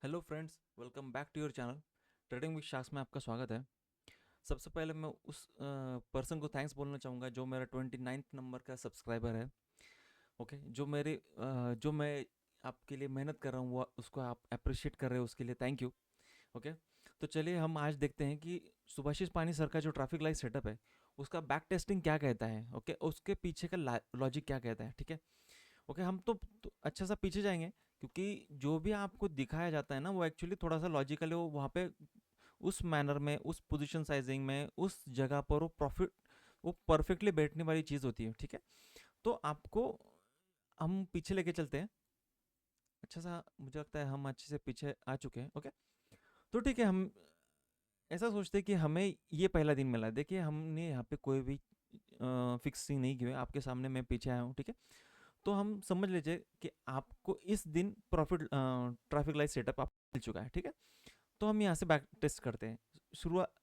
Hello friends, welcome back to your channel. Trading with शाक्स में आपका स्वागत है। सबसे पहले मैं उस पर्सन को थैंक्स बोलना चाहूँगा जो मेरा 29th नंबर का सब्सक्राइबर है। ओके, जो मैं आपके लिए मेहनत कर रहा हूँ वो उसको आप अप्रिशिएट कर रहे हो, उसके लिए थैंक यू। ओके, तो चलिए हम आज देखते हैं कि सुभाषिस पानी सर का जो ट्रैफिक लाइट सेटअप है उसका बैक टेस्टिंग क्या कहता है। ओके, उसके पीछे का लॉजिक क्या कहता है। ठीक है। ओके, हम तो अच्छा सा पीछे जाएंगे क्योंकि जो भी आपको दिखाया जाता है ना वो एक्चुअली थोड़ा सा लॉजिकल है। वो वहाँ पे उस मैनर में, उस पोजीशन साइजिंग में, उस जगह पर वो परफेक्टली बैठने वाली चीज़ होती है। ठीक है, तो आपको हम पीछे लेके चलते हैं। अच्छा सा मुझे लगता है हम अच्छे से पीछे आ चुके हैं। ओके, तो ठीक है, हम ऐसा सोचते हैं कि हमें ये पहला दिन मिला है। देखिए, हमने यहाँ पे कोई भी फिक्सिंग नहीं की हुई है। आपके सामने मैं पीछे आया हूँ। ठीक है, तो हम समझ लीजिए कि आपको इस दिन प्रॉफिट ट्रैफिक लाइट सेटअप आपको मिल चुका है। ठीक है, तो हम यहाँ से बैक टेस्ट करते हैं शुरुआत।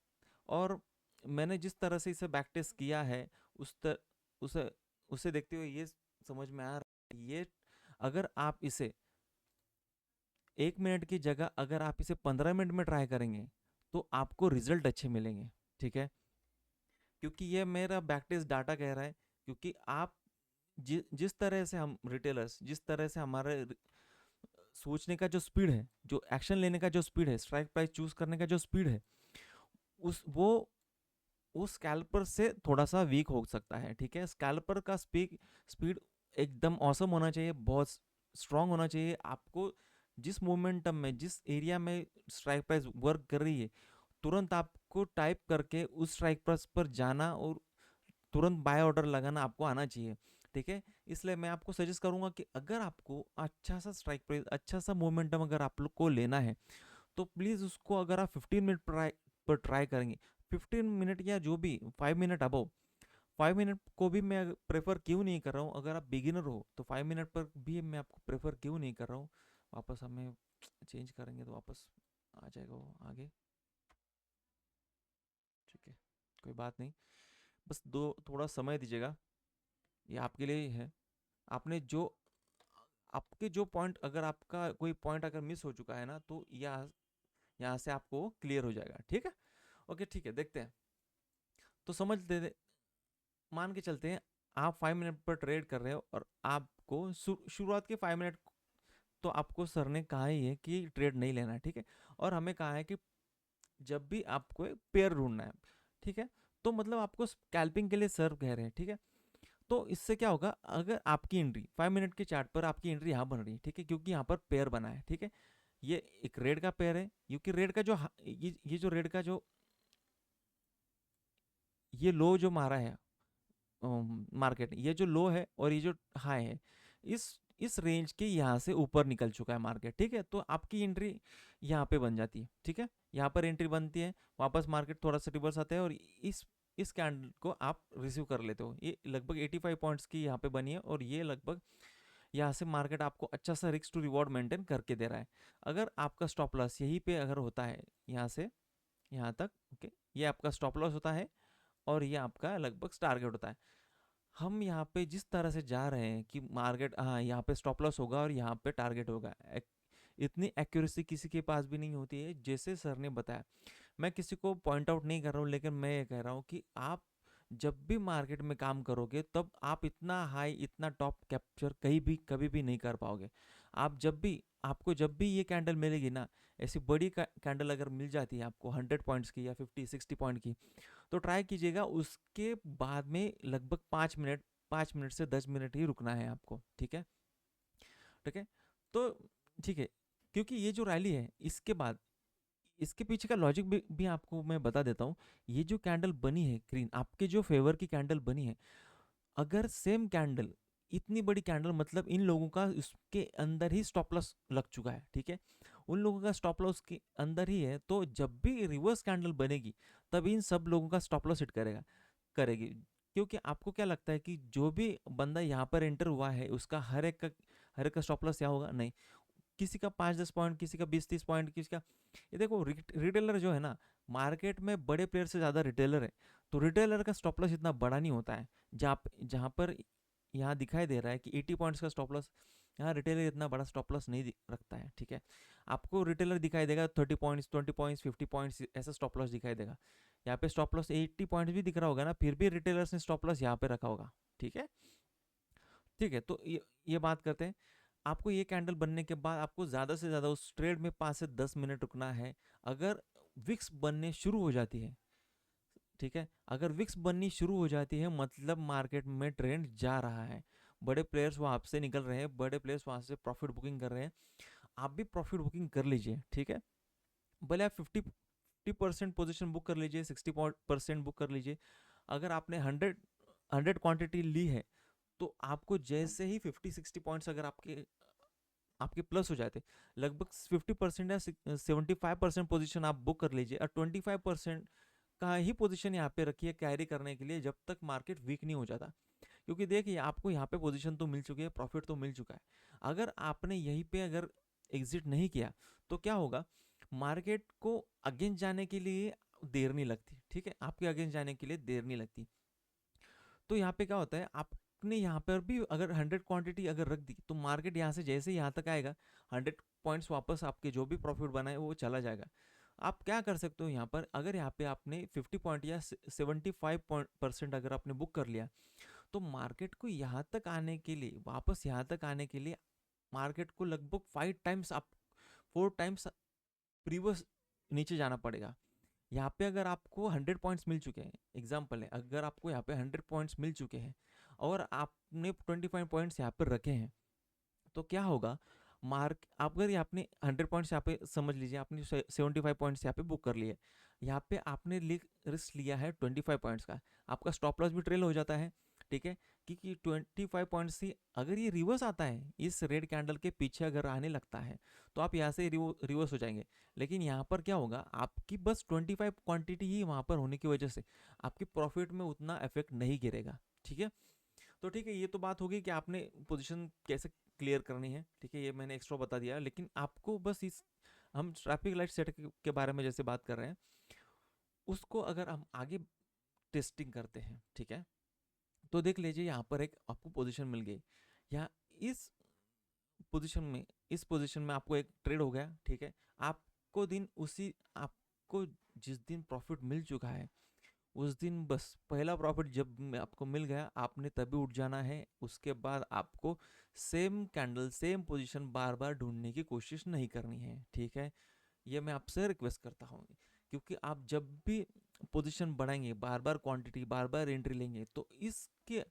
और मैंने जिस तरह से इसे बैक टेस्ट किया है उस तर, उसे उसे देखते हुए ये समझ में आ रहा है, ये अगर आप इसे 1 मिनट की जगह अगर आप इसे 15 मिनट में ट्राई करेंगे तो आपको रिजल्ट अच्छे मिलेंगे। ठीक है, क्योंकि ये मेरा बैक टेस्ट डाटा कह रहा है। क्योंकि आप जिस तरह से हम रिटेलर्स, जिस तरह से हमारे सोचने का जो स्पीड है, जो एक्शन लेने का जो स्पीड है, स्ट्राइक प्राइस चूज करने का जो स्पीड है, उस वो उस स्कैल्पर से थोड़ा सा वीक हो सकता है। ठीक है, स्कैल्पर का स्पीड एकदम औसम होना चाहिए, बहुत स्ट्रांग होना चाहिए। आपको जिस मोमेंटम में, जिस एरिया में स्ट्राइक प्राइस वर्क कर रही है, तुरंत आपको टाइप करके उस स्ट्राइक प्राइस पर जाना और तुरंत बाय ऑर्डर लगाना आपको आना चाहिए। ठीक है, इसलिए मैं आपको सजेस्ट करूंगा कि अगर आपको अच्छा सा स्ट्राइक प्राइस, अच्छा सा मोमेंटम अगर आप लोग को लेना है तो प्लीज़ उसको अगर आप 15 मिनट पर ट्राई करेंगे, 15 मिनट या जो भी 5 मिनट अबव, 5 मिनट को भी मैं प्रेफर क्यों नहीं कर रहा हूँ। अगर आप बिगिनर हो तो 5 मिनट पर भी मैं आपको प्रेफर क्यों नहीं कर रहा हूँ। वापस हमें चेंज करेंगे तो वापस आ जाएगा वो आगे। ठीक है, कोई बात नहीं, बस दो थोड़ा समय दीजिएगा, ये आपके लिए ही है। आपने जो आपके जो पॉइंट, अगर आपका कोई पॉइंट अगर मिस हो चुका है ना तो यहाँ से आपको क्लियर हो जाएगा। ठीक है, ओके ठीक है, देखते हैं। तो मान के चलते हैं आप 5 मिनट पर ट्रेड कर रहे हो और आपको शुरुआत के 5 मिनट तो आपको सर ने कहा ही है कि ट्रेड नहीं लेना है। ठीक है, और हमें कहा है कि जब भी आपको एक पेयर ढूंढना है। ठीक है, तो मतलब आपको स्कैल्पिंग के लिए सर कह रहे हैं। ठीक है, तो इससे क्या होगा, अगर आपकी एंट्री 5 मिनट के चार्ट पर आपकी एंट्री यहाँ बन रही है। ठीक है, क्योंकि यहाँ पर पेयर बना है। ठीक है, ये एक रेड का पेयर है, क्योंकि रेड का जो ये जो रेड का जो ये लो जो मारा है मार्केट, ये जो लो है और ये जो हाई है, इस इस रेंज के यहाँ से ऊपर निकल चुका है मार्केट। ठीक है, तो आपकी एंट्री यहाँ पे बन जाती है। ठीक है, यहाँ पर एंट्री बनती है, वापस मार्केट थोड़ा सा रिवर्स आता है और इस कैंडल को आप रिसीव कर लेते हो। ये लगभग 85 पॉइंट्स की यहाँ पे बनी है और ये लगभग यहाँ से मार्केट आपको अच्छा सा रिस्क टू रिवॉर्ड मेंटेन करके दे रहा है। अगर आपका स्टॉप लॉस यहीं पे अगर होता है, यहाँ से यहाँ तक, ओके, ये आपका स्टॉप लॉस होता है और ये आपका लगभग टारगेट होता है। हम यहाँ पे जिस तरह से जा रहे हैं कि मार्केट, हाँ, यहाँ पे स्टॉप लॉस होगा और यहाँ पे टारगेट होगा, इतनी एक्यूरेसी किसी के पास भी नहीं होती है जैसे सर ने बताया। मैं किसी को पॉइंट आउट नहीं कर रहा हूँ, लेकिन मैं ये कह रहा हूँ कि आप जब भी मार्केट में काम करोगे तब आप इतना हाई, इतना टॉप कैप्चर कहीं भी कभी भी नहीं कर पाओगे। आप जब भी आपको जब भी ये कैंडल मिलेगी ना, ऐसी बड़ी कैंडल अगर मिल जाती है आपको 100 पॉइंट्स की या 50-60 पॉइंट की, तो ट्राई कीजिएगा उसके बाद में लगभग 5 मिनट, 5 मिनट से 10 मिनट ही रुकना है आपको। ठीक है, ठीक है, तो ठीक है, क्योंकि ये जो रैली है इसके बाद, इसके पीछे का लॉजिक भी आपको मैं बता देता हूँ। ये जो कैंडल बनी है ग्रीन, आपके जो फेवर की कैंडल बनी है, अगर सेम कैंडल, इतनी बड़ी कैंडल, मतलब इन लोगों का उसके अंदर ही स्टॉप लॉस लग चुका है। ठीक है, उन लोगों का स्टॉप लॉस के अंदर ही है, तो जब भी रिवर्स कैंडल बनेगी तब इन सब लोगों का स्टॉप लॉस हिट करेगी। क्योंकि आपको क्या लगता है कि जो भी बंदा यहाँ पर एंटर हुआ है उसका हर एक का स्टॉप लॉस यहाँ होगा? नहीं, किसी का 5-10 पॉइंट, किसी का 20-30 पॉइंट, किसी का, ये देखो रिटेलर जो है ना, मार्केट में बड़े प्लेयर से ज़्यादा रिटेलर है, तो रिटेलर का स्टॉप लॉस इतना बड़ा नहीं होता है। जहाँ जहाँ पर यहाँ दिखाई दे रहा है कि 80 पॉइंट्स का स्टॉप लॉस यहाँ रिटेलर इतना बड़ा स्टॉप लॉस नहीं रखता है, ठीक है। आपको रिटेलर दिखाई देगा 30 पॉइंट्स, 20 पॉइंट्स, 50 पॉइंट्स, ऐसा स्टॉप लॉस दिखाई देगा। यहाँ पे स्टॉप लॉस 80 पॉइंट्स भी दिख रहा होगा ना, फिर भी रिटेलर्स ने स्टॉप लॉस यहाँ पे रखा होगा, ठीक है। ठीक है, तो ये बात करते हैं। आपको ये कैंडल बनने के बाद आपको ज़्यादा से ज़्यादा उस ट्रेड में 5 से 10 मिनट रुकना है। अगर विक्स बनने शुरू हो जाती है, ठीक है, अगर विक्स बननी शुरू हो जाती है मतलब मार्केट में ट्रेंड जा रहा है, बड़े प्लेयर्स वहाँ से निकल रहे हैं, बड़े प्लेयर्स वहाँ से प्रॉफिट बुकिंग कर रहे हैं, आप भी प्रॉफिट बुकिंग कर लीजिए, ठीक है। भले आप 50% पोजीशन बुक कर लीजिए, 60% बुक कर लीजिए। अगर आपने 100 क्वांटिटी ली है तो आपको जैसे ही 50-60 पॉइंट्स अगर आपके आपके प्लस हो जाते, लगभग 50% या 75% पोजीशन आप बुक कर लीजिए, और 25% का ही पोजीशन यहाँ पे रखिए कैरी करने के लिए, जब तक मार्केट वीक नहीं हो जाता। क्योंकि देखिए आपको यहाँ पे पोजीशन तो मिल चुकी है, प्रॉफिट तो मिल चुका है। अगर आपने यहीं पे अगर एग्जिट नहीं किया तो क्या होगा, मार्केट को अगेंस्ट जाने के लिए देर नहीं लगती, ठीक है, आपके अगेंस्ट जाने के लिए देर नहीं लगती। तो यहाँ पे क्या होता है, आपने यहाँ पर भी अगर 100 क्वांटिटी अगर रख दी तो मार्केट यहाँ से जैसे यहाँ तक आएगा, 100 पॉइंट्स वापस आपके जो भी प्रॉफिट बनाए वो चला जाएगा। आप क्या कर सकते हो यहाँ पर, अगर यहाँ पे आपने 50 पॉइंट या 75% अगर आपने बुक कर लिया, तो मार्केट को यहाँ तक आने के लिए, वापस यहाँ तक आने के लिए मार्केट को लगभग 5 टाइम्स आप 4 टाइम्स प्रीवियस नीचे जाना पड़ेगा। यहाँ पे अगर आपको 100 पॉइंट्स मिल चुके हैं, एग्जाम्पल है, अगर आपको यहाँ पे 100 पॉइंट्स मिल चुके हैं और आपने 25 पॉइंट्स यहाँ पर रखे हैं, तो क्या होगा, मार्क आप अगर आपने 100 पॉइंट्स यहाँ पे समझ लीजिए, आपने 75 पॉइंट्स यहाँ पे बुक कर लिए, यहाँ पे आपने रिस्क लिया है 25 पॉइंट्स का, आपका स्टॉप लॉस भी ट्रेल हो जाता है, ठीक है। क्योंकि 25 पॉइंट्स से अगर ये रिवर्स आता है, इस रेड कैंडल के पीछे अगर आने लगता है, तो आप यहाँ से रिवर्स हो जाएंगे। लेकिन यहाँ पर क्या होगा, आपकी बस 25 क्वांटिटी ही वहाँ पर होने की वजह से आपकी प्रॉफिट में उतना इफेक्ट नहीं गिरेगा, ठीक है। तो ठीक है, ये तो बात होगी कि आपने पोजीशन कैसे क्लियर करनी है, ठीक है, ये मैंने एक्स्ट्रा बता दिया। लेकिन आपको बस इस, हम ट्रैफिक लाइट सेट के बारे में जैसे बात कर रहे हैं, उसको अगर हम आगे टेस्टिंग करते हैं, ठीक है, तो देख लीजिए यहाँ पर एक आपको पोजीशन मिल गई, या इस पोजीशन में, इस पोजीशन में आपको एक ट्रेड हो गया, ठीक है। आपको दिन उसी आपको जिस दिन प्रॉफिट मिल चुका है, उस दिन बस पहला प्रॉफिट जब आपको मिल गया, आपने तभी उठ जाना है। उसके बाद आपको सेम कैंडल सेम पोजीशन बार बार ढूंढने की कोशिश नहीं करनी है, ठीक है। ये मैं आपसे रिक्वेस्ट करता हूँ, क्योंकि आप जब भी पोजीशन बढ़ाएंगे, बार बार क्वांटिटी बार बार एंट्री लेंगे, तो इसके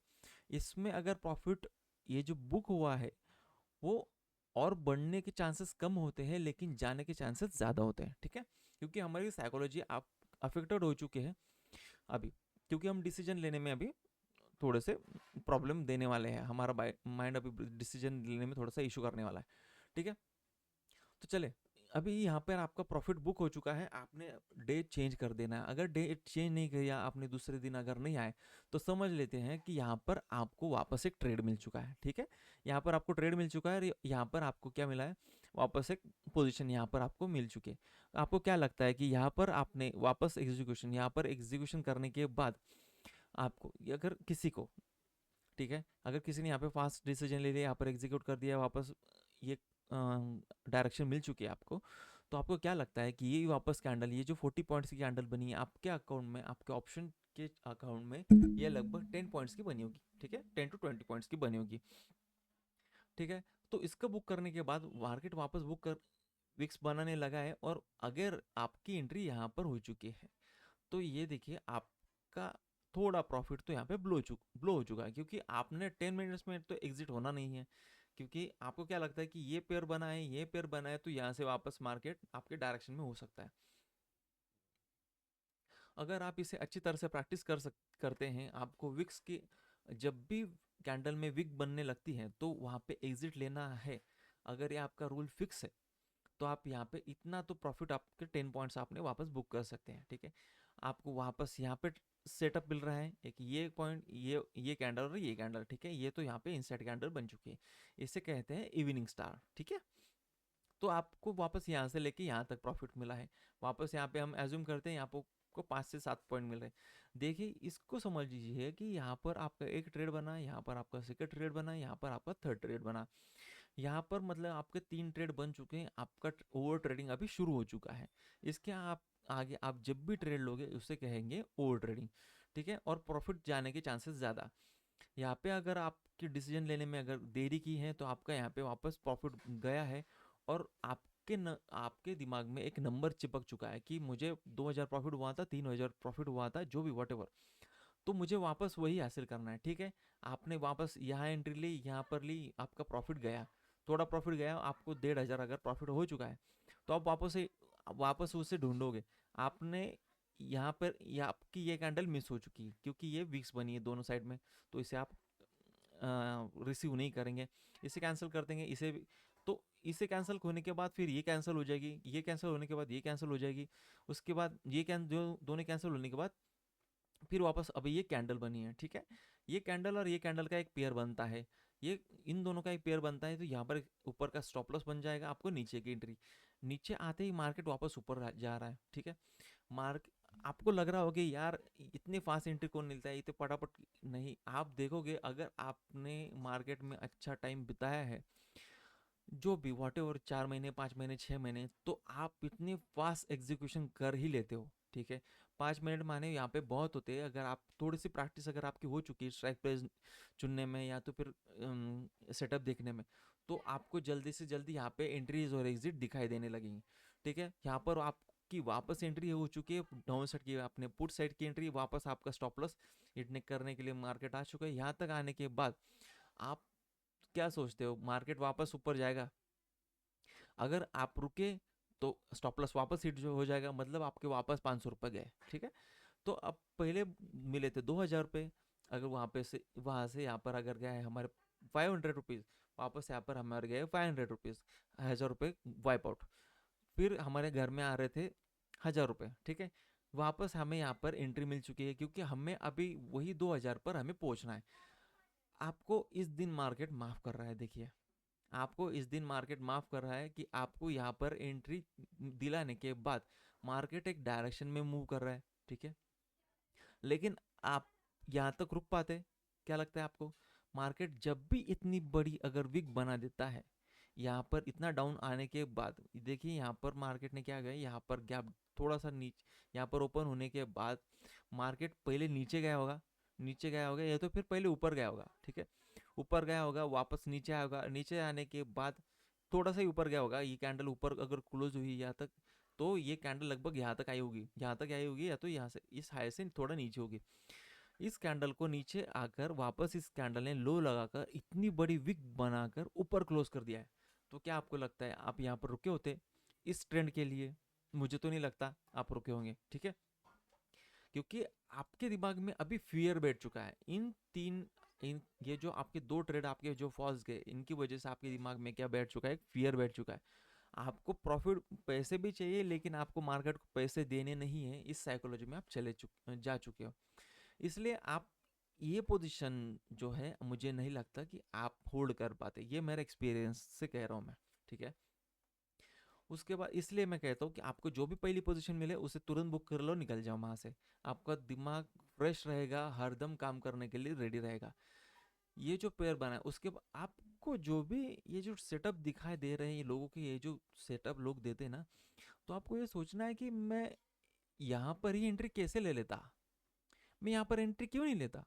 इसमें अगर प्रॉफिट ये जो बुक हुआ है वो और बढ़ने के चांसेस कम होते हैं, लेकिन जाने के चांसेस ज़्यादा होते हैं, ठीक है। क्योंकि हमारी साइकोलॉजी आप अफेक्टेड हो चुके हैं अभी, क्योंकि हम डिसीजन लेने में अभी थोड़े से प्रॉब्लम देने वाले हैं, हमारा माइंड अभी डिसीजन लेने में थोड़ा सा इशू करने वाला है, ठीक है। तो चले, अभी यहाँ पर आपका प्रॉफिट बुक हो चुका है, आपने डेट चेंज कर देना है। अगर डेट चेंज नहीं किया आपने, दूसरे दिन अगर नहीं आए, तो समझ लेते हैं कि यहाँ पर आपको वापस एक ट्रेड मिल चुका है, ठीक है। यहाँ पर आपको ट्रेड मिल चुका है, और यहाँ पर आपको क्या मिला है, वापस एक पोजीशन यहाँ पर आपको मिल चुकी है। आपको क्या लगता है कि यहाँ पर आपने वापस एग्जीक्यूशन, यहाँ पर एग्जीक्यूशन करने के बाद आपको, अगर किसी को, ठीक है, अगर किसी ने यहाँ पे फास्ट डिसीजन ले लिया, यहाँ पर एग्जीक्यूट कर दिया, वापस ये डायरेक्शन मिल चुकी है आपको, तो आपको क्या लगता है कि ये वापस कैंडल, ये जो 40 पॉइंट्स की कैंडल बनी है आपके अकाउंट में, आपके ऑप्शन के अकाउंट में, ये लगभग 10 पॉइंट्स की बनी होगी, ठीक है, 10 to 20 पॉइंट्स की बनी होगी, ठीक है। तो इसका बुक करने के बाद मार्केट वापस बुक कर विक्स बनाने लगा है, और अगर आपकी एंट्री यहाँ पर हो चुकी है, तो ये देखिए आपका थोड़ा प्रॉफिट तो यहाँ पे ब्लो हो चुका है, क्योंकि आपने 10 मिनट्स में तो एग्जिट होना नहीं है। क्योंकि आपको क्या लगता है कि ये पेयर बना है, ये पेयर बना है, तो यहाँ से वापस मार्केट आपके डायरेक्शन में हो सकता है। अगर आप इसे अच्छी तरह से प्रैक्टिस करते हैं, आपको विक्स की जब भी कैंडल में विक बनने लगती है तो वहाँ पे एग्जिट लेना है। अगर ये आपका रूल फिक्स है, तो आप यहाँ पे इतना तो प्रॉफिट, आपके 10 पॉइंट्स आपने वापस बुक कर सकते हैं, ठीक है। आपको वापस यहाँ पे सेटअप मिल रहा है, एक ये पॉइंट, ये कैंडल और ये कैंडल, ठीक है, ये तो यहाँ पे इनसाइड कैंडल बन चुकी है, इसे कहते हैं इवनिंग स्टार, ठीक है। तो आपको वापस यहाँ से लेके यहाँ तक प्रॉफिट मिला है, वापस यहाँ पे हम एज्यूम करते हैं यहाँ पर को 5 से 7 पॉइंट मिल रहे हैं। देखिए इसको समझ लीजिए कि यहाँ पर आपका एक ट्रेड बना, यहाँ पर आपका सेकंड ट्रेड बना, यहाँ पर आपका थर्ड ट्रेड बना। यहाँ पर मतलब आपके 3 ट्रेड बन चुके हैं, आपका ओवर ट्रेडिंग अभी शुरू हो चुका है। इसके आप आगे आप जब भी ट्रेड लोगे उसे कहेंगे ओवर ट्रेडिंग, ठीक है, और प्रॉफिट जाने के चांसेस ज़्यादा। यहाँ पे अगर आपकी डिसीजन लेने में अगर देरी की है तो आपका यहाँ पे वापस प्रॉफिट गया है, और आपके दिमाग में एक नंबर चिपक चुका है कि मुझे 2000 प्रॉफिट हुआ था, 3000 प्रॉफिट हुआ था, जो भी वट, तो मुझे वापस वही हासिल करना है, ठीक है। आपने वापस यहाँ एंट्री ली, यहाँ पर ली, आपका प्रॉफिट गया, थोड़ा प्रॉफिट गया, आपको 1500 अगर प्रॉफिट हो चुका है, तो आप वापस उसे ढूंढोगे। आपने यहाँ पर आपकी ये कैंडल मिस हो चुकी है क्योंकि ये वीक्स बनी है दोनों साइड में, तो इसे आप रिसीव नहीं करेंगे, इसे कैंसिल कर देंगे, इसे भी। तो इसे कैंसिल होने के बाद फिर ये कैंसिल हो जाएगी, ये कैंसिल होने के बाद ये कैंसिल हो जाएगी, उसके बाद ये दोनों कैंसिल होने के बाद फिर वापस अभी ये कैंडल बनी है, ठीक है। ये कैंडल और ये कैंडल का एक पेयर बनता है, ये इन दोनों का एक पेयर बनता है, तो यहाँ पर ऊपर का स्टॉप लॉस बन जाएगा आपको, नीचे की एंट्री। नीचे आते ही मार्केट वापस ऊपर जा रहा है, ठीक है। मार्क आपको लग रहा होगा यार इतनी फास्ट एंट्री कौन मिलता है, इतने फटाफट नहीं। आप देखोगे अगर आपने मार्केट में अच्छा टाइम बिताया है, जो भी वॉट एवर, 4 महीने, 5 महीने, 6 महीने, तो आप इतने फास्ट एग्जीक्यूशन कर ही लेते हो, ठीक है। 5 मिनट माने यहाँ पे बहुत होते हैं, अगर आप थोड़ी सी प्रैक्टिस अगर आपकी हो चुकी है स्ट्राइक प्राइस चुनने में या तो फिर सेटअप देखने में, तो आपको जल्दी से जल्दी यहाँ पे एंट्रीज और एग्जिट दिखाई देने लगेंगी, ठीक है। यहाँ पर आपकी वापस एंट्री हो चुकी है डाउन साइड की, आपने पुट साइड की एंट्री, वापस आपका स्टॉप लॉस हिट करने के लिए मार्केट आ चुका है। यहाँ तक आने के बाद आप क्या सोचते हो, मार्केट वापस ऊपर जाएगा? अगर आप रुके तो स्टॉप लॉस वापस हिट जो हो जाएगा, मतलब आपके वापस 500 रुपये गए, ठीक है। तो अब पहले मिले थे 2000 रुपये, अगर वहाँ से यहाँ पर अगर गए हमारे 500 रुपीज़, वापस यहाँ पर हमारे गए 500 रुपीज़, 1000 रुपये वाइप आउट। फिर हमारे घर में आ रहे थे 1000 रुपये, ठीक है। वापस हमें यहाँ पर एंट्री मिल चुकी है क्योंकि हमें अभी वही 2000 पर हमें पहुँचना है। आपको इस दिन मार्केट माफ़ कर रहा है, देखिए, आपको इस दिन मार्केट माफ़ कर रहा है कि आपको यहाँ पर एंट्री दिलाने के बाद मार्केट एक डायरेक्शन में मूव कर रहा है, ठीक है। लेकिन आप यहाँ तक रुक पाते? क्या लगता है आपको? मार्केट जब भी इतनी बड़ी अगर विक बना देता है, यहाँ पर इतना डाउन आने के बाद, देखिए यहाँ पर मार्केट ने क्या गया, यहाँ पर गैप थोड़ा सा नीचे, यहाँ पर ओपन होने के बाद मार्केट पहले नीचे गया होगा, नीचे गया होगा, या तो फिर पहले ऊपर गया होगा, ठीक है। ऊपर गया होगा, वापस नीचे आया होगा, नीचे आने के बाद थोड़ा सा ही ऊपर गया होगा, ये कैंडल ऊपर अगर क्लोज हुई यहाँ तक, तो ये कैंडल लगभग यहाँ तक आई होगी, यहाँ तक आई होगी, या तो यहाँ से इस हाई से थोड़ा नीचे होगी। इस कैंडल को नीचे आकर वापस इस कैंडल ने लो लगाकर इतनी बड़ी विक बनाकर ऊपर क्लोज कर दिया है। तो क्या आपको लगता है आप यहाँ पर रुके होते इस ट्रेंड के लिए? मुझे तो नहीं लगता आप रुके होंगे, ठीक है। क्योंकि आपके दिमाग में अभी फियर बैठ चुका है, इन ये जो आपके 2 ट्रेड आपके जो फॉल्स गए, इनकी वजह से आपके दिमाग में क्या बैठ चुका है, फियर बैठ चुका है। आपको प्रॉफिट पैसे भी चाहिए, लेकिन आपको मार्केट को पैसे देने नहीं है, इस साइकोलॉजी में आप जा चुके हो। इसलिए आप ये पोजीशन जो है, मुझे नहीं लगता कि आप होल्ड कर पाते, ये मेरा एक्सपीरियंस से कह रहा हूँ मैं, ठीक है। उसके बाद इसलिए मैं कहता हूँ कि आपको जो भी पहली पोजीशन मिले उसे तुरंत बुक कर लो, निकल जाओ वहाँ से। आपका दिमाग फ्रेश रहेगा, हरदम काम करने के लिए रेडी रहेगा। ये जो पेयर बना है उसके बाद आपको जो भी ये जो सेटअप दिखाई दे रहे हैं, ये लोगों के ये जो सेटअप लोग देते हैं ना, तो आपको ये सोचना है कि मैं यहाँ पर ही एंट्री कैसे ले लेता, मैं यहाँ पर एंट्री क्यों नहीं लेता,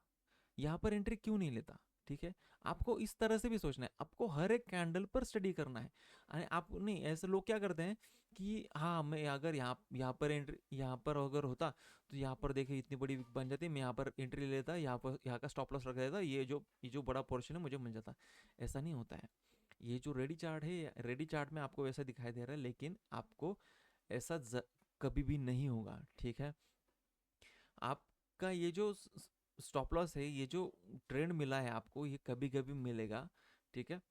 यहाँ पर एंट्री क्यों नहीं लेता, ठीक है। आपको इस तरह से भी सोचना है, आपको हर एक कैंडल पर स्टडी करना है। आप नहीं, ऐसे लोग क्या करते हैं कि हाँ मैं अगर यहाँ पर एंट्री, यहाँ पर अगर होता तो यहाँ पर देखिए इतनी बड़ी विक बन जाती, मैं यहाँ पर एंट्री ले लेता, यहाँ पर यहाँ का स्टॉप लॉस रख देता, ये जो बड़ा पोर्शन है मुझे मिल जाता। ऐसा नहीं होता है। ये जो रेडी चार्ट है, रेडी चार्ट में आपको ऐसा दिखाई दे रहा है, लेकिन आपको ऐसा कभी भी नहीं होगा, ठीक है। आपका ये जो स्टॉप लॉस है, ये जो ट्रेंड मिला है आपको, ये कभी कभी मिलेगा, ठीक है।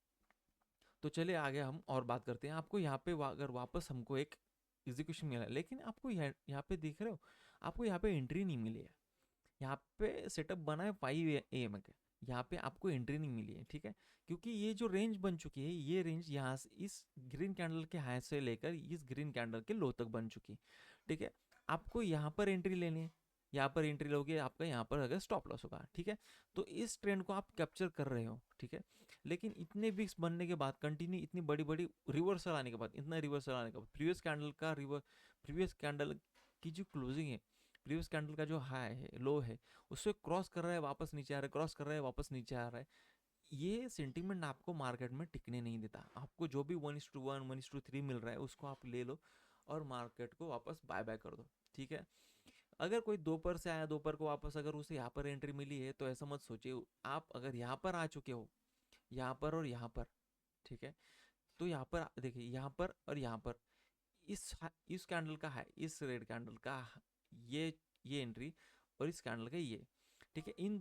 तो चलिए आगे हम और बात करते हैं। आपको यहाँ पे अगर वापस हमको एक एग्जीक्यूशन मिला है, लेकिन आपको यहाँ पे देख रहे हो, आपको यहाँ पे एंट्री नहीं मिली है। यहाँ पे सेटअप बना है 5 AM का, यहाँ पे आपको एंट्री नहीं मिली है, ठीक है। क्योंकि ये जो रेंज बन चुकी है, ये रेंज यहाँ से इस ग्रीन कैंडल के हाई से लेकर इस ग्रीन कैंडल के लो तक बन चुकी है, ठीक है। आपको यहाँ पर एंट्री लेनी है, यहाँ पर एंट्री लोगे, आपका यहाँ पर अगर स्टॉप लॉस होगा, ठीक है। तो इस ट्रेंड को आप कैप्चर कर रहे हो, ठीक है। लेकिन इतने वीक्स बनने के बाद कंटिन्यू इतनी बड़ी बड़ी रिवर्सल आने के बाद, इतना रिवर्सल आने के बाद, प्रीवियस कैंडल की जो क्लोजिंग है, प्रीवियस कैंडल का जो हाई है, लो है, उससे क्रॉस कर रहा है, वापस नीचे आ रहा है, क्रॉस कर रहा है, वापस नीचे आ रहा है। ये सेंटीमेंट आपको मार्केट में टिकने नहीं देता। आपको जो भी 1:1 1:3 मिल रहा है उसको आप ले लो और मार्केट को वापस बाय बाय कर दो, ठीक है। अगर कोई दोपहर से आया, दोपहर को वापस अगर उसे यहाँ पर एंट्री मिली है, तो ऐसा मत सोचिए। आप अगर यहाँ पर आ चुके हो, यहाँ पर और यहाँ पर, ठीक है, तो यहाँ पर देखिए, यहाँ पर और यहाँ पर, इस कैंडल का है, इस रेड कैंडल का ये ये एंट्री, और इस कैंडल का ये, ठीक है, इन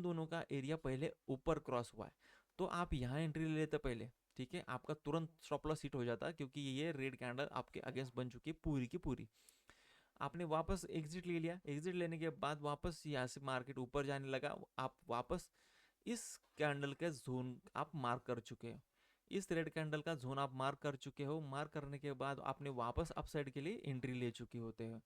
दोनों का एरिया पहले ऊपर क्रॉस हुआ है, तो आप यहाँ एंट्री ले लेते पहले, ठीक है, आपका तुरंत स्टॉप लॉस हिट हो जाता, क्योंकि ये रेड कैंडल आपके अगेंस्ट बन चुकी है पूरी की पूरी। आपने वापस एग्जिट ले लिया, एग्जिट लेने के बाद वापस यहाँ से मार्केट ऊपर जाने लगा, आप वापस इस कैंडल का जोन आप मार्क कर चुके हो, इस रेड कैंडल का जोन आप मार्क कर चुके हो। मार्क करने के बाद आपने वापस अपसाइड के लिए एंट्री ले चुके होते हैं।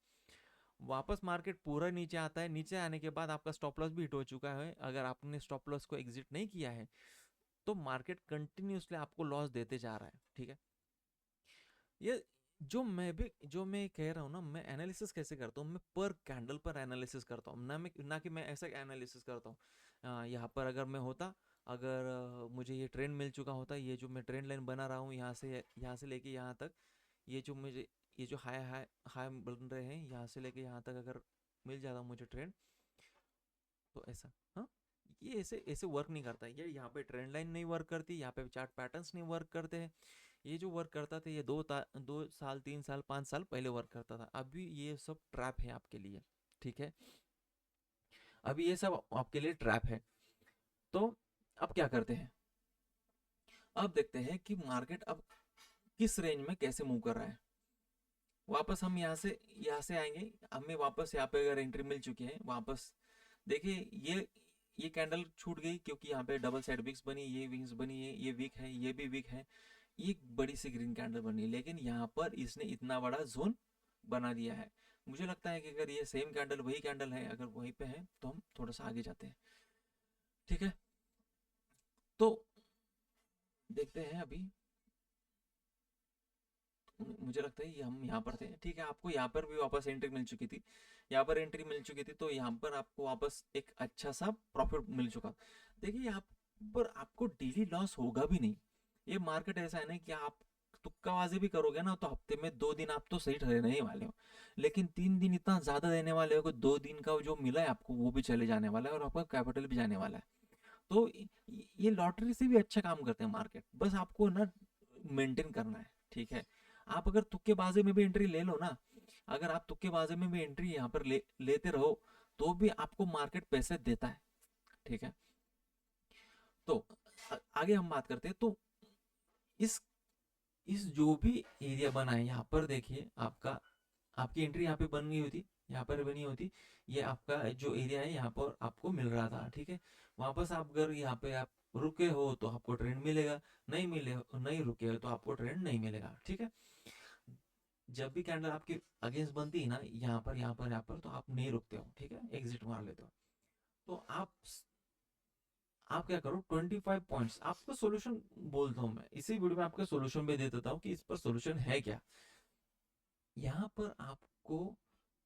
वापस मार्केट पूरा नीचे आता है, नीचे आने के बाद आपका स्टॉप लॉस भी हिट हो चुका है। अगर आपने स्टॉप लॉस को एग्जिट नहीं किया है तो मार्केट कंटिन्यूसली आपको लॉस देते जा रहा है, ठीक है। ये जो मैं कह रहा हूँ ना, मैं एनालिसिस कैसे करता हूँ, मैं पर कैंडल पर एनालिसिस करता हूँ, ना कि मैं ऐसा एनालिसिस करता हूँ। यहाँ पर अगर मैं होता, अगर मुझे ये ट्रेंड मिल चुका होता, ये जो मैं ट्रेंड लाइन बना रहा हूँ यहाँ से लेके यहाँ तक, ये जो हाई हाई हाई बन रहे हैं, यहाँ से लेके यहाँ तक अगर मिल जाता मुझे ट्रेंड, तो ऐसा, हाँ, ये ऐसे ऐसे वर्क नहीं करता। ये यहाँ पे ट्रेंड लाइन नहीं वर्क करती, यहाँ पे चार्ट पैटर्न्स नहीं वर्क करते हैं। ये जो वर्क करता था, ये 2 साल 3 साल 5 साल पहले वर्क करता था। अभी ये सब ट्रैप है आपके लिए, ठीक है, अभी ये सब आपके लिए ट्रैप है। तो अब क्या करते हैं, अब देखते हैं कि मार्केट अब किस रेंज में कैसे मूव कर रहा है। वापस हम यहाँ से आएंगे, हमें वापस यहाँ पे अगर एंट्री मिल चुकी है, वापस देखिए ये कैंडल छूट गई, क्योंकि यहाँ पे डबल साइड विक्स बनी, ये विक्स बनी है, ये वीक है, ये भी वीक है, ये बड़ी सी ग्रीन कैंडल बनी, लेकिन यहाँ पर इसने इतना बड़ा जोन बना दिया है। मुझे लगता है कि अगर ये सेम कैंडल वही कैंडल है, अगर वहीं पे है, तो हम थोड़ा सा आगे जाते हैं, ठीक है। तो देखते हैं अभी, मुझे लगता है ये हम यहाँ पर थे, ठीक है, आपको यहाँ पर भी वापस एंट्री मिल चुकी थी, यहाँ पर एंट्री मिल चुकी थी, तो यहाँ पर आपको वापस एक अच्छा सा प्रॉफिट मिल चुका। देखिए यहाँ पर आपको डेली लॉस होगा भी नहीं। ये मार्केट ऐसा है ना कि आप तुक्काबाजी भी करोगे ना, तो हफ्ते में 2 दिन आप तो सही रहने ही वाले हो, लेकिन 3 दिन इतना ज्यादा देने वाले हो कि 2 दिन का जो मिला है आपको वो भी चले जाने वाला है, और आपका कैपिटल भी जाने वाला है। तो ये लॉटरी से भी अच्छा काम करते हैं मार्केट, बस आपको ना मेंटेन करना है, ठीक है। आप अगर तुक्केबाजी में भी एंट्री ले लो ना, अगर आप तुक्केबाजी में भी एंट्री यहाँ पर लेते रहो, तो भी आपको मार्केट पैसे देता है, ठीक है। तो आगे हम बात करते हैं। तो इस इस जो भी एरिया बना है, यहाँ पर देखिए, आपका आपकी एंट्री यहाँ पे बन गई होती, यहाँ पर बनी होती, ये आपका जो एरिया है यहाँ पर आपको मिल रहा था, ठीक है। वापस आप अगर यहाँ पे आप रुके हो तो आपको ट्रेंड मिलेगा, नहीं रुके हो तो आपको ट्रेंड नहीं मिलेगा, ठीक है। जब भी कैंडल आपके अगेंस्ट बनती है ना, यहाँ पर, तो आप नहीं रुकते हो, ठीक है, एग्जिट मार लेते हो। तो आप क्या करो, 25 पॉइंट्स आपका सोल्यूशन बोलता हूँ मैं, इसी वीडियो में आपका सोल्यूशन भी दे देता हूँ कि इस पर सोल्यूशन है क्या। यहाँ पर आपको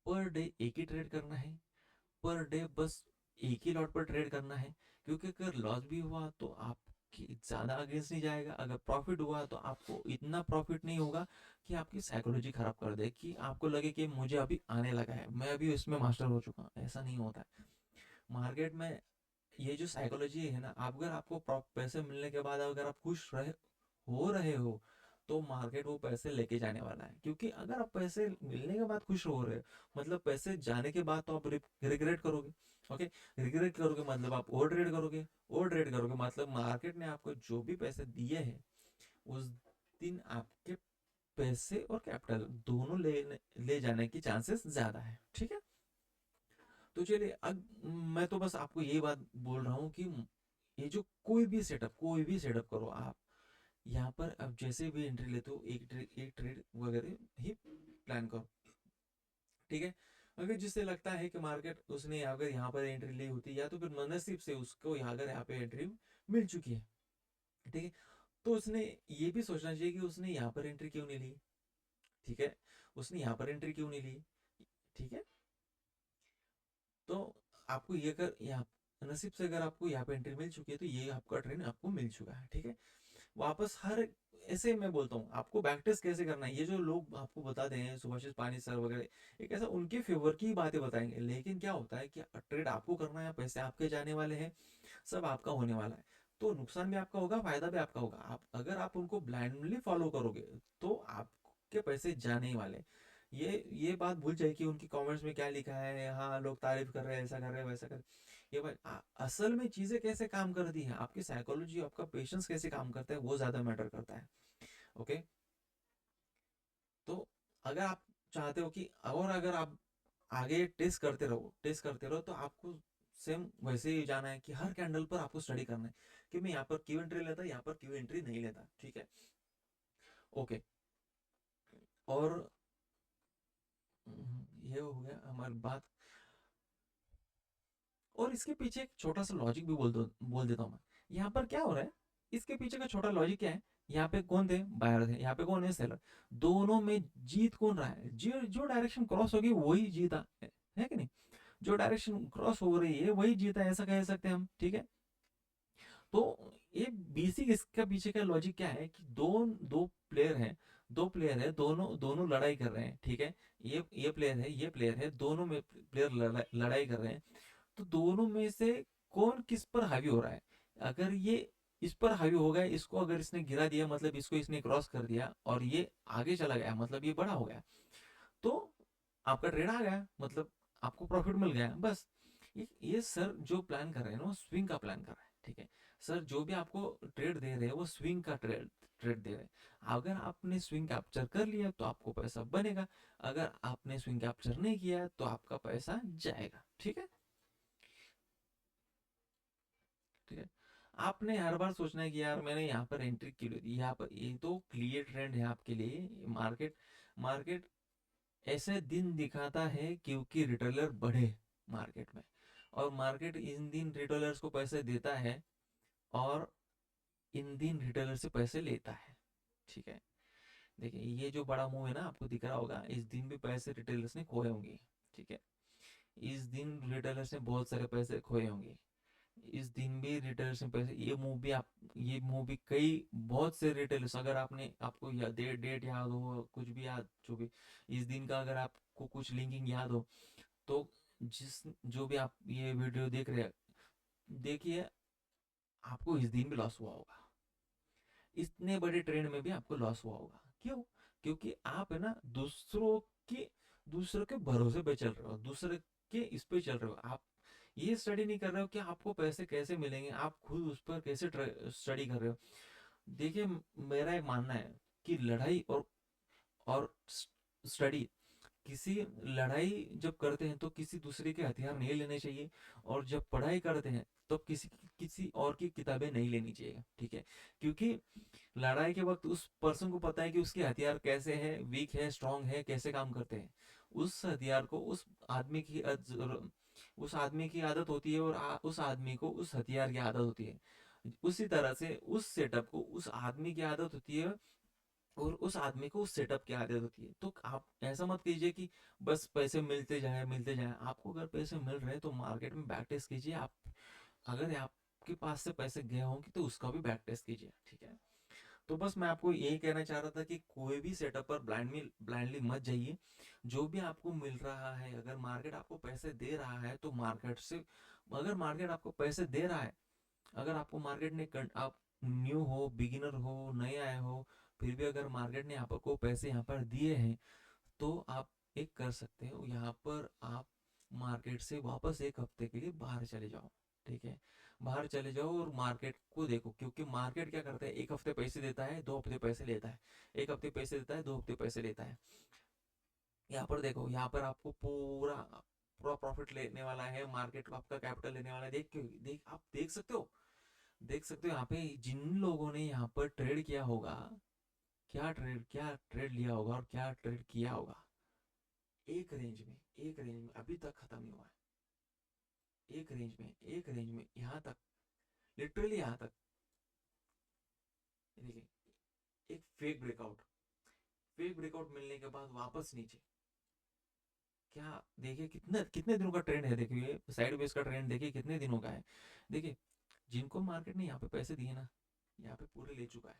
पर डे एक ही ट्रेड करना है, पर डे बस एक ही लॉट पर ट्रेड करना है, क्योंकि अगर लॉस भी हुआ तो आपकी ज्यादा अगेंस्ट नहीं जाएगा, अगर प्रॉफिट हुआ तो आपको इतना प्रॉफिट नहीं होगा कि आपकी साइकोलॉजी खराब कर दे, कि आपको लगे कि मुझे अभी आने लगा है, मैं अभी इसमें मास्टर हो चुका हूँ। ऐसा नहीं होता है मार्केट में। ये जो साइकोलॉजी है ना, अगर आपको पैसे मिलने के बाद अगर आप हो रहे हो, तो मार्केट वो पैसे लेके जाने वाला है। क्योंकि अगर आप पैसे मिलने के बाद खुश हो रहे हो, मतलब पैसे जाने के बाद तो आप रिग्रेट करोगे, ओके। रिग्रेट करोगे मतलब आप ओवर ट्रेड करोगे मतलब मार्केट ने आपको जो भी पैसे दिए हैं, उस दिन आपके पैसे और कैपिटल दोनों ले जाने की चांसेस ज्यादा है, ठीक है। तो चलिए, अब मैं तो बस आपको ये बात बोल रहा हूँ कि ये जो कोई भी सेटअप करो आप, यहाँ पर अब जैसे भी एंट्री लेते हो, एक ट्रेड वगैरह ही प्लान करो, ठीक है। अगर जिससे लगता है कि मार्केट उसने अगर यहाँ पर एंट्री ली होती, या तो फिर नसीब से उसको यहाँ अगर यहाँ पे एंट्री मिल चुकी है, ठीक है। तो उसने ये भी सोचना चाहिए कि उसने यहाँ पर एंट्री क्यों नहीं ली, ठीक है, उसने यहाँ पर एंट्री क्यों नहीं ली, ठीक है। तो आपको ये कर यहाँ नसीब से अगर आपको यहाँ पे एंट्री मिल चुकी है तो ये आपका ट्रेन आपको मिल चुका है, ठीक है। वापस हर ऐसे मैं बोलता हूँ आपको बैक टेस्ट कैसे करना है, ये जो लोग आपको बता दें सुभाषिस पानी सर वगैरह एक ऐसा उनके फेवर की बातें बताएंगे, लेकिन क्या होता है कि ट्रेड आपको करना है, पैसे आपके जाने वाले हैं, सब आपका होने वाला है, तो नुकसान भी आपका होगा, फायदा भी आपका होगा। आप अगर आप उनको ब्लाइंडली फॉलो करोगे तो आपके पैसे जाने ही वाले। ये बात भूल जाए कि उनकी कमेंट्स में क्या लिखा है, हाँ लोग तारीफ कर रहे हैं, ऐसा कर रहे हैं, वैसा कर रहे हैं। ये भाई असल में चीजें कैसे काम करती हैं, आपकी साइकोलॉजी, आपका पेशेंस कैसे काम करता है, वो ज्यादा मैटर करता है। ओके। तो अगर आप चाहते हो कि और अगर आप आगे टेस्ट करते रहो तो आपको सेम वैसे ही जाना है कि हर कैंडल पर आपको स्टडी करना है कि मैं यहाँ पर क्यों एंट्री लेता, यहाँ पर क्यों एंट्री नहीं लेता, ठीक है। ओके। और ये हो गया हमारी बात। और इसके पीछे एक छोटा सा लॉजिक भी बोल देता हूँ मैं। यहाँ पर क्या हो रहा है, इसके पीछे का छोटा लॉजिक क्या है, यहाँ पे कौन थे, बायर थे, यहाँ पे कौन है, सेलर। दोनों में जीत कौन रहा है, जो जो डायरेक्शन क्रॉस होगी वही जीता है कि नहीं, जो डायरेक्शन क्रॉस हो रही है वही जीता है, ऐसा कह सकते हैं हम, ठीक है। तो ये बेसिक इसका पीछे का लॉजिक क्या है कि दो प्लेयर हैं, दोनों दोनों लड़ाई कर रहे हैं, ठीक है। ये प्लेयर है, ये प्लेयर है, दोनों में प्लेयर लड़ाई कर रहे हैं। तो दोनों में से कौन किस पर हावी हो रहा है, अगर ये इस पर हावी हो गया, इसको अगर इसने गिरा दिया मतलब इसको इसने क्रॉस कर दिया और ये आगे चला गया मतलब ये बड़ा हो गया, तो आपका ट्रेड आ गया, मतलब आपको प्रॉफिट मिल गया बस। ये सर जो प्लान कर रहे हैं ना वो स्विंग का प्लान कर रहे हैं, ठीक है। सर जो भी आपको ट्रेड दे रहे हैं वो स्विंग का ट्रेड ट्रेड दे रहे हैं। अगर आपने स्विंग कैप्चर कर लिया तो आपको पैसा बनेगा, अगर आपने स्विंग कैप्चर नहीं किया तो आपका पैसा जाएगा, ठीक है। ठीक है। आपने हर बार सोचना है कि यार मैंने यहाँ पर एंट्री क्यों ली थी, यहाँ पर ये तो क्लियर ट्रेंड है आपके लिए। मार्केट मार्केट ऐसे दिन दिखाता है क्योंकि रिटेलर बढ़े मार्केट में, और मार्केट इन दिन रिटेलर्स को पैसे देता है और इन दिन रिटेलर से पैसे लेता है, ठीक है। देखिए ये जो बड़ा मुंह है ना आपको दिख रहा होगा, इस दिन भी पैसे रिटेलर्स ने खोए होंगे, ठीक है। इस दिन रिटेलर्स ने बहुत सारे पैसे खोए होंगे, इस दिन भी रिटेलर्स ने पैसे, ये मूवी कई बहुत से रिटेलर्स, अगर आपने आपको डेट याद हो, कुछ भी याद जो भी इस दिन का अगर आपको कुछ लिंकिंग याद हो तो जिस जो भी आप ये वीडियो देख रहे हैं, देखिए आपको इस दिन भी लॉस हुआ होगा, इतने बड़े ट्रेंड में भी आपको लॉस हुआ होगा। क्यों? क्योंकि आप है ना के दूसरों के भरोसे पे चल रहे हो, दूसरे के इस पे चल रहे हो, आप ये स्टडी नहीं कर रहे हो कि आपको पैसे कैसे मिलेंगे, आप खुद उस पर कैसे स्टडी कर रहे हो। देखिए मेरा एक मानना है कि लड़ाई और स्टडी, किसी लड़ाई जब करते हैं तो किसी दूसरे के हथियार नहीं लेने चाहिए, और जब पढ़ाई करते हैं तो किसी किसी और की किताबें नहीं लेनी चाहिए, ठीक है। क्योंकि लड़ाई के वक्त उस पर्सन को पता है कि उसके हथियार कैसे हैं, वीक है, स्ट्रांग है, कैसे काम करते हैं। उस हथियार को उस आदमी की आदत होती है, और उस आदमी को उस हथियार की आदत होती है। उसी तरह से उस सेटअप को उस आदमी की आदत होती है, और उस आदमी को उस सेटअप की आदत होती है। तो आप ऐसा मत कीजिए कि बस पैसे मिलते जाए। आपको अगर पैसे मिल रहे हैं तो मार्केट में बैक टेस्ट कीजिए। आप अगर आपके पास से पैसे गए होंगे तो उसका भी बैक टेस्ट कीजिए, ठीक है। तो बस मैं आपको यही कहना चाह रहा था कि कोई भी सेटअप पर ब्लाइंडली मत जाइए। जो भी आपको मिल रहा है, अगर मार्केट आपको पैसे दे रहा है तो मार्केट से, अगर मार्केट आपको पैसे दे रहा है, अगर आपको मार्केट ने आप न्यू हो, बिगिनर हो, नए आए हो, फिर भी अगर मार्केट ने आपको पैसे यहाँ पर दिए हैं तो आप एक कर सकते हो, यहाँ पर आप मार्केट से वापस एक हफ्ते के लिए बाहर चले जाओ, ठीक है। बाहर चले जाओ और मार्केट को देखो, क्योंकि मार्केट क्या करता है, एक हफ्ते पैसे देता है, 2 हफ्ते पैसे लेता है, एक हफ्ते पैसे देता है, 2 हफ्ते पैसे लेता है। यहाँ पर देखो, यहाँ पर आपको पूरा पूरा प्रॉफिट लेने वाला है, मार्केट आपका कैपिटल लेने वाला है, आप देख सकते हो यहाँ पे जिन लोगों ने यहाँ पर ट्रेड किया होगा, क्या ट्रेड लिया होगा और क्या ट्रेड किया होगा, एक रेंज में अभी तक खत्म नहीं हुआ है, एक रेंज में यहाँ तक, लिटरली यहाँ तक देखिए एक फेक ब्रेकआउट मिलने के बाद वापस नीचे, क्या देखिए कितने कितने दिनों का ट्रेंड है, देखिए साइड वेज का ट्रेंड देखिए कितने दिनों का है। देखिए जिनको मार्केट ने यहाँ पे पैसे दिए ना, यहाँ पे पूरे ले चुका है।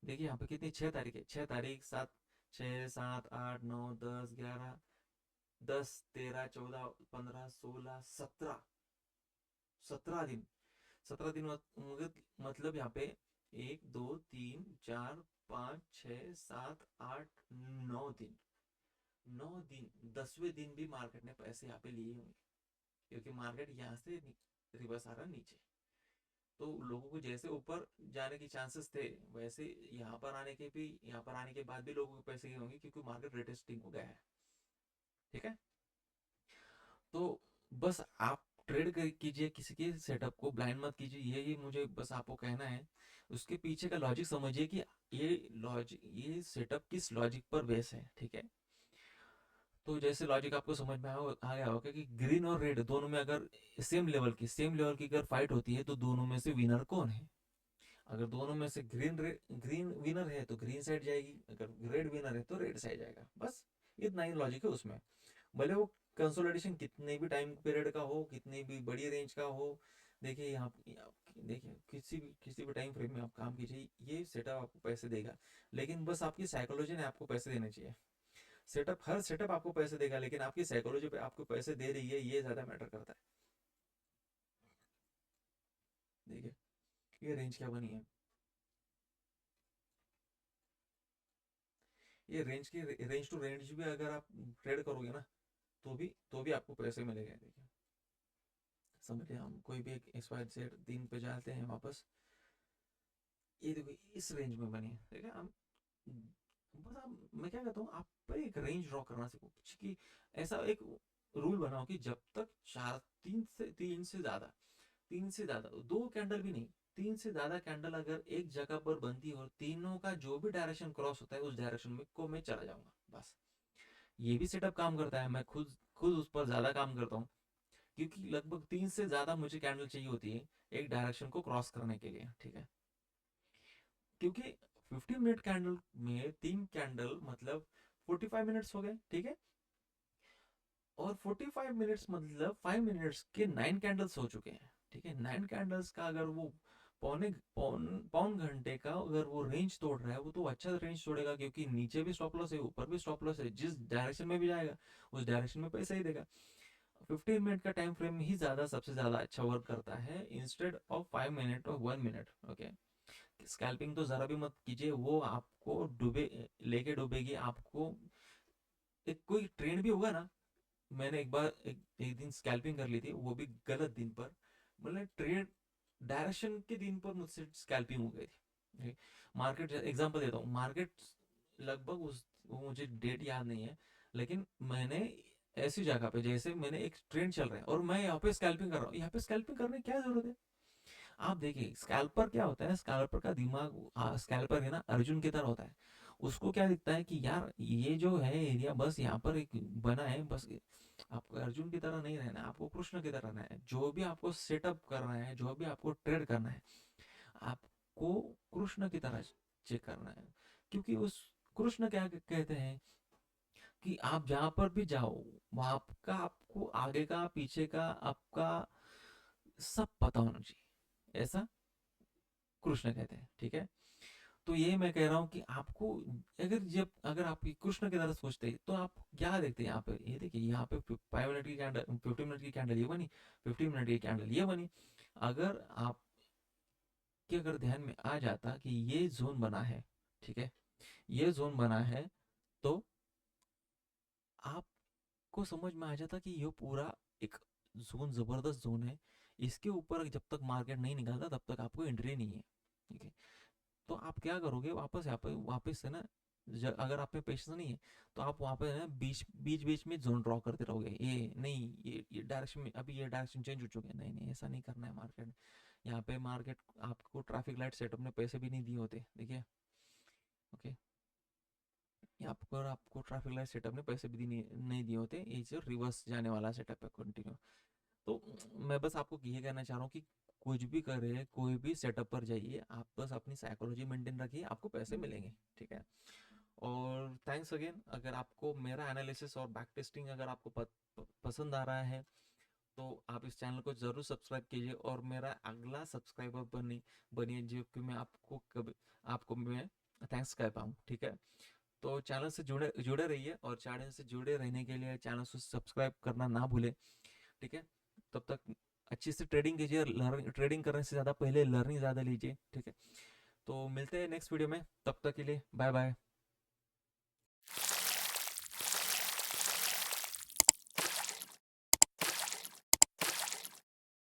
देखिए यहाँ पे कितनी 6 तारीख है, 6 तारीख, 6, 7, 8, 9, 10, 11, 10, 13, 14, 15, 16, 17 दिन, 17 दिन मतलब यहाँ पे 1, 2, 3, 4, 5, 6, 7, 8, 9 दिन, 9 दिन, 10वें दिन भी मार्केट ने पैसे यहाँ पे लिए होंगे, क्योंकि मार्केट यहाँ से रिवर्स आ रहा नीचे। तो लोगों को जैसे ऊपर जाने की चांसेस थे, वैसे यहाँ पर आने के बाद भी लोगों के पैसे गए होंगे, क्योंकि मार्केट रिटेस्टिंग हो गया है। ठीक है, तो बस आप ट्रेड कीजिए, किसी के सेटअप को ब्लाइंड मत कीजिए, ये मुझे बस आपको कहना है। उसके पीछे का लॉजिक समझिए कि ये सेटअप किस लॉजिक पर बेस है। ठीक है, तो जैसे लॉजिक आपको समझ में आ गया होगा कि ग्रीन और रेड दोनों में अगर सेम लेवल की अगर फाइट होती है, तो दोनों में से विनर कौन है। अगर दोनों में से ग्रीन विनर है तो ग्रीन साइड जाएगी, अगर रेड विनर है तो रेड साइड जाएगा, बस इतना ही लॉजिक है उसमें। भले वो कंसोलिडेशन कितने भी टाइम पीरियड का हो, कितनी भी बड़ी रेंज का हो, देखिए यहाँ देखिए किसी भी टाइम फ्रेम में आप काम कीजिए, ये सेटअप आपको पैसे देगा। लेकिन बस आपकी साइकोलॉजी ने आपको पैसे देने चाहिए। हर सेटअप आपको पैसे देगा, लेकिन आपकी साइकोलॉजी पे आपको पैसे दे रही है, ये ज्यादा मैटर करता है। देखिए ये रेंज क्या बनी है, ये रेंज टू रेंज भी अगर आप ट्रेड करोगे ना, तो भी आपको पैसे मिलेंगे। देखिए समझिए, हम कोई भी एक XYZ दिन पे जाते हैं वापस, ये देखो इस रेंज में बनी है। ठीक है, हम बस आप मैं क्या कहता हूँ, आप पर एक रेंज ड्रॉ करना सीखो कि ऐसा एक रूल बनाओ कि जब तक चार तीन से ज्यादा दो कैंडल भी नहीं, तीन से ज्यादा कैंडल अगर एक जगह पर बनती हो, तीनों का जो भी डायरेक्शन क्रॉस होता है उस डायरेक्शन में को मैं चला जाऊंगा, बस। ये भी सेटअप काम करता है, मैं खुद उस पर ज्यादा काम करता हूँ, क्योंकि लगभग तीन से ज्यादा मुझे कैंडल चाहिए होती है एक डायरेक्शन को क्रॉस करने के लिए। ठीक है, क्योंकि 15 मिनट कैंडल में 3 कैंडल मतलब 45 मिनट्स हो गए। ठीक है, और 45 मिनट्स मतलब 5 मिनट्स के 9 कैंडल्स हो चुके हैं। ठीक है, 9 कैंडल्स का अगर वो पौने पौन पौन घंटे का अगर वो रेंज तोड़ रहा है, वो तो अच्छा रेंज तोड़ेगा, क्योंकि नीचे भी स्टॉप लॉस है, ऊपर भी स्टॉप लॉस है, जिस डायरेक्शन में भी जाएगा उस डायरेक्शन में पैसा ही देगा। 15 मिनट का टाइम फ्रेम ही सबसे ज्यादा अच्छा वर्क करता है, इंस्टेड ऑफ 5 मिनट और 1 मिनट। ओके, स्कैल्पिंग तो जरा भी मत कीजिए, वो आपको डूबेगी आपको। एक कोई ट्रेंड भी होगा ना, मैंने एक बार एक दिन स्कैल्पिंग कर ली थी, वो भी गलत दिन पर, मतलब ट्रेड डायरेक्शन के दिन पर मुझसे स्कैल्पिंग हो गई थी। मार्केट एग्जांपल देता हूँ, मार्केट लगभग उस वो मुझे डेट याद नहीं है, लेकिन मैंने ऐसी जगह पे, जैसे मैंने एक ट्रेंड चल रहा है और मैं यहाँ पे स्कैल्पिंग कर रहा हूँ, यहाँ पे स्कैल्पिंग करने की क्या जरूरत है। आप देखिए स्कैल्पर क्या होता है, स्कैल्पर का दिमाग, स्कैल्पर है ना अर्जुन की तरह होता है। उसको क्या दिखता है कि यार ये जो है एरिया बस यहाँ पर एक बना है, बस आपको अर्जुन की तरह नहीं रहना है, आपको कृष्ण की तरह रहना है। जो भी आपको सेटअप करना है, जो भी आपको ट्रेड करना है, आपको कृष्ण की तरह चेक करना है। क्योंकि उस कृष्ण क्या कहते हैं कि आप जहां पर भी जाओ, वहां का आपको आगे का पीछे का आपका सब पता होना चाहिए, ऐसा कृष्ण कहते हैं। ठीक है, तो ये मैं कह रहा हूँ कि आपको अगर आप कृष्ण की तरह सोचते हैं, तो आप क्या देखते हैं यहाँ पे, ये देखिए यहाँ पे 5 मिनट की कैंडल, 15 मिनट की कैंडल ये बनी, 15 मिनट की कैंडल ये बनी। अगर आपके अगर ध्यान में आ जाता कि ये जोन बना है, ठीक है, ये जोन बना है, तो आपको समझ में आ जाता कि ये पूरा एक जोन जबरदस्त जोन है, इसके ऊपर जब तक मार्केट नहीं निकलता तब तक आपको एंट्री नहीं है। ठीक है, तो आप क्या करोगे, वापस से ना, अगर आप में पेशेंस नहीं है, तो आप वहाँ पे ना बीच बीच बीच में जोन ड्रॉ करते रहोगे, ये नहीं, ये डायरेक्शन में अभी ये डायरेक्शन चेंज हो चुके हैं, नहीं नहीं ऐसा नहीं करना है मार्केट। यहाँ पे मार्केट आपको ट्रैफिक लाइट सेटअप ने पैसे भी नहीं दिए होते। देखिए, ओके, यहाँ पर आपको ट्रैफिक लाइट सेटअप ने पैसे भी नहीं दिए होते, ये जो रिवर्स जाने वाला सेटअप है कंटिन्यू। तो मैं बस आपको ये कहना चाह रहा हूँ कि कुछ भी करे, कोई भी सेटअप पर जाइए, आप बस अपनी साइकोलॉजी मेंटेन रखिए, आपको पैसे मिलेंगे, ठीक है। और थैंक्स अगेन। अगर आपको मेरा एनालिसिस और बैक टेस्टिंग अगर आपको पसंद आ रहा है तो आप इस चैनल को ज़रूर सब्सक्राइब कीजिए, और मेरा अगला सब्सक्राइबर बनिए जो कि मैं आपको मैं थैंक्स कह पाऊँ, ठीक है। तो चैनल से जुड़े जुड़े रहिए, और चैनल से जुड़े रहने के लिए चैनल को सब्सक्राइब करना ना भूलें, ठीक है। तब तक अच्छी से ट्रेडिंग कीजिए, ट्रेडिंग करने से ज़्यादा पहले लर्निंग ज़्यादा लीजिए, ठीक है। तो मिलते हैं नेक्स्ट वीडियो में, तब तक के लिए बाय बाय।